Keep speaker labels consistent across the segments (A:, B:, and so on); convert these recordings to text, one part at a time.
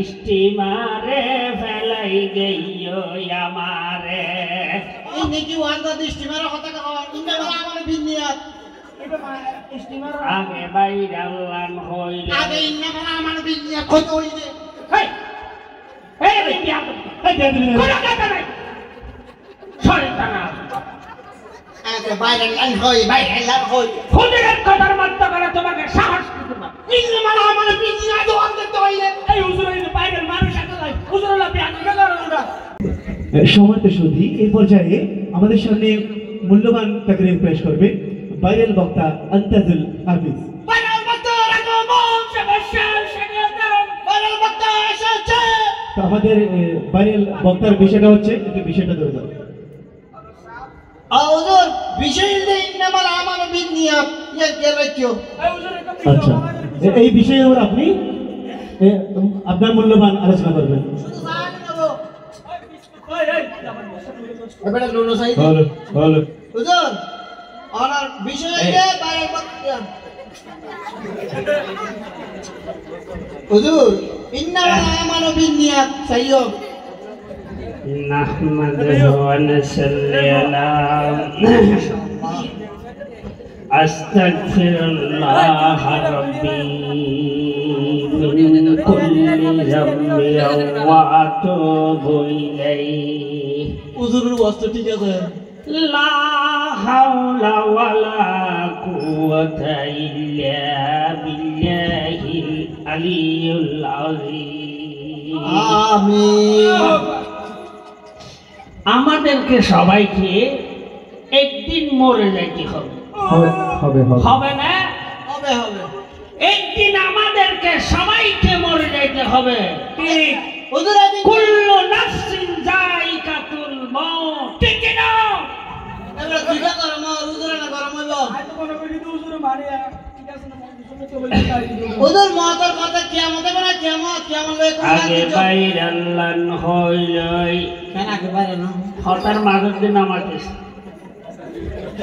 A: স্টিমারে ফেলাই গইও আমারে
B: এই নেকি ওয়াদা স্টিমারে কথা কও ইন্না বলা আমার বিনিয়াত
A: আগে বাইরাল্লান হইলে
B: আগে ইন্না বলা আমার বিনিয়াত কত হইলে
A: হেই এই বিনিয়াত এই কোন কথা নাই শয়তান
B: আগে বাইরাল্লান হই বাইরাল্লান হই
A: হুজুরের কথার মত করে তোমাকে সাহস দিতে না
B: ইন্না বলা আমার বিনিয়াত ওয়াদা তো হইলে
A: এই হুজুরের বাইরের মানুষ আছে নাই হুজুরুল্লাহ বিয়ান করুনরা
C: সম্মানিত সুধী এই পর্যায়ে আমাদের সামনে মূল্যবান তাকরীর পেশ করবে ভাইরাল বক্তা আন্তাজুল হাফিজ।
B: ভাইরাল বক্তা রাগমন সবশাল শাগদাম ভাইরাল বক্তা এসেছে।
C: তো আমাদের ভাইরাল বক্তার বিষয়টা হচ্ছে একটু বিষয়টা ধরে দাও।
B: হুজুর বিষয়টা ইন্না বলা আমার বিনিয়াত ইয়া কে রাখিও।
C: আচ্ছা এই বিষয়ে ওর আপনি আপনার মূল্যবান আলোচনা করবেন।
B: শুধু জানি নেবো এবারে লোনো সাইড
C: ভালো
B: হুজুর অনার বিষয়টা ভাইরাল বক্তা হুজুর ইন্না বলা আমার বিনিয়াত সাইয়্য
A: نحمده ونصلي على أستغفر الله ربي من كل ذنب وأتوب إليه
B: হুজুরের ওয়াজটা ঠিক আছে
A: لا حول ولا قوة إلا بالله العلي العظيم
B: আমিন
A: আমাদেরকে সবাইকে একদিন মরে যাইতে হবে হবে না
B: হবে হবে
A: একদিন আমাদেরকে সবাইকে মরে যাইতে হবে ঠিক
B: হুজুর আমি
A: কুল্লু নাফসিন যায়িকাতুল মাউত ঠিক না
B: এবারে দুইটা গরম হুজুরে না গরম হইব হুজুর মতের কথা কিয়ামত হবে না কিয়ামত কিয়ামত লই কোন
A: আগে বাইরাল্লান হইলই
B: কেন আগে বাইরে না
A: কথার মাঝের দিন আমাকে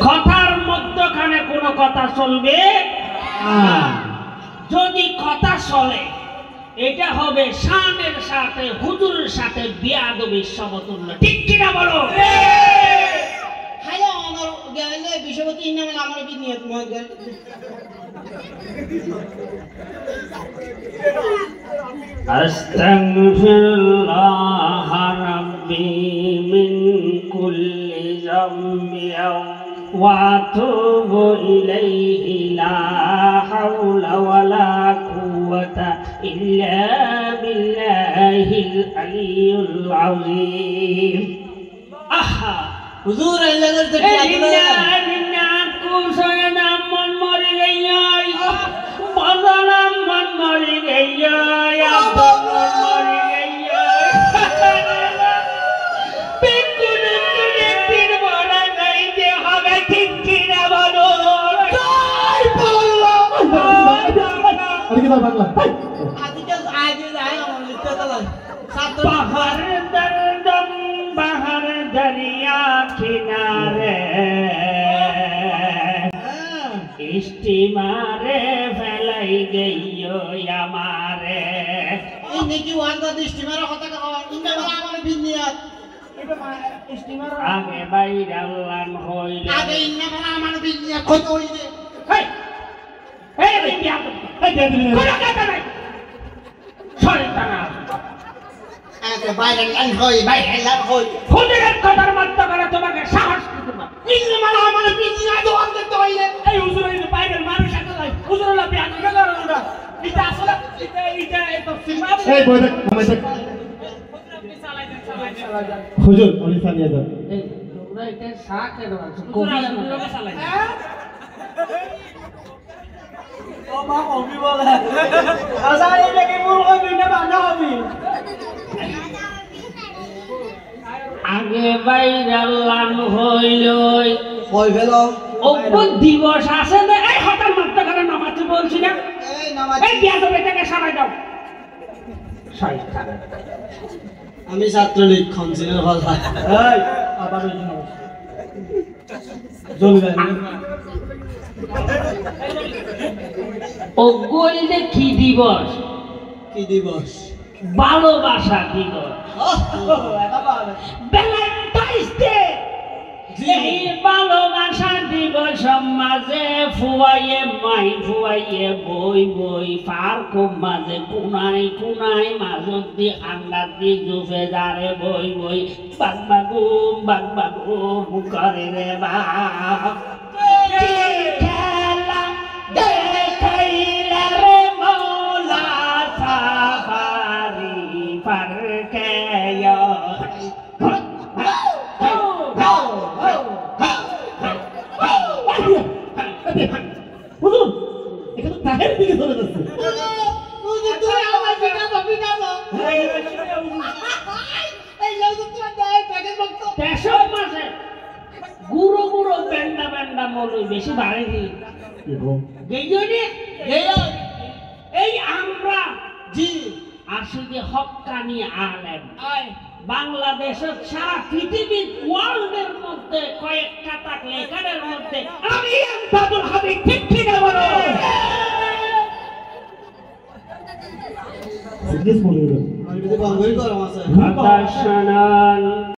A: কথার মধ্যখানে কোনো কথা চলবে যদি কথা চলে এটা হবে শানের সাথে হুজুরের সাথে বিয়াদবির সমতুল্য ঠিক কিনা বলো
B: হ্যালো আমার গেলে বিশ্বপতি ইন্না বলা আমার বিনিয়াত মত
A: আস্তাগফিরুল্লাহ রাব্বি মিন কুল্লি যামবিন ওয়া আতুবু ইলাইহি লা হাওলা ওয়ালা কুওয়াতা ইল্লা বিল্লাহিল আলিয়্যুল আযীম আহা
B: হুজুর আল্লাহর তে
A: ইন্না কুসানা মন মরি গই বদনাম মন মরি গই আব্বা মন মরি গই বিকুল তুলে পীর বড় গাইতে হবে ঠিক কি না বলো
B: তাই বললো
C: আজকে তো বাংলা
B: আজকে আগে যাই আমার লিখতে চালাই ছাত্র
A: বাহার দরদম বাহার দরিয়া কিনারে স্টিমারে ফেলাই গইও আমারে
B: এই নেকি ওয়াদা স্টিমারে কথা কও ইন্না বলা আমার বিনিয়াত
A: আগে বাইরাল্লান হইলে
B: আগে ইন্না বলা আমার বিনিয়াত কত হইলে
A: হেই এই বিনিয়াত এই কোন কথা নাই শয়তান
B: আগে বাইরাল্লান হই বাইরাল্লান হই
A: হুজুরের কথার মত করে তোমাকে সাহস দিতে না
B: ইন্না বলা আমার বিনিয়াত ওয়াদা তো হইলে
A: এই হুজুরের বাইরের মানুষ আছে নাই হুজুরুল্লাহ বিয়ান করুনরা এটা আসলে এটা তো সিমা
C: এই বই দেখ আমায় দেখ হুজুর অলি সানিয়া দাও
A: এই তোমরা এটা শাকে দাও কবি লোকে চালাই
B: ও মা কবি বলে আসা এটা কি মূল কবি না বানা কবি
A: আগে বাইরাল্লান হইলই
B: কই ফেলো
A: অব্বত দিবস আছে না এই হঠাৎ মাত্র করে নামাজ বলছি না
B: এই নামাজ
A: এই বিয়া তো এটাকে সরাই দাও শয়তান
B: আমি ছাত্রলীগ খনসিনের কথা এই আবার জলদি
A: ও গোলদে কি দিবস
B: কি দিবস
A: ভালোবাসা দিবস,
B: এটা ভালো
A: ভ্যালেন্টাইন্স ডে। এই ভালোবাসা দিবস মাঝে ফুয়াইয়ে মাই ফুয়াইয়ে বই বই পার্ক মাঝে কুনাই কুনাই মাজত দি আন্ডার দি জুফে যারে বই বই বাগবাগুম করে রে বাপ। খেলা দেখাইলে রে মৌলা সাফারি পার্কে
C: হুজুর এখানে তাহের দিকে চলে যাচ্ছে।
A: দেশের মাঝে গুঁড়ো গুঁড়ো বেন্ডা বেন্ডা মলুই বেশি বাড়েনি। এই আমরা
B: জি
A: আসলে হক্কানি আলেম বাংলাদেশের সারা পৃথিবীর ওয়ার্ল্ডের মধ্যে কয়েকটা থাকলে এখানের মধ্যে আমি আমদাদুল হাবিব ঠিক ঠিক বলো।
C: সিরিয়াস বলে
B: আমি যদি বন্ধই করো আছে
A: কথা শোনান।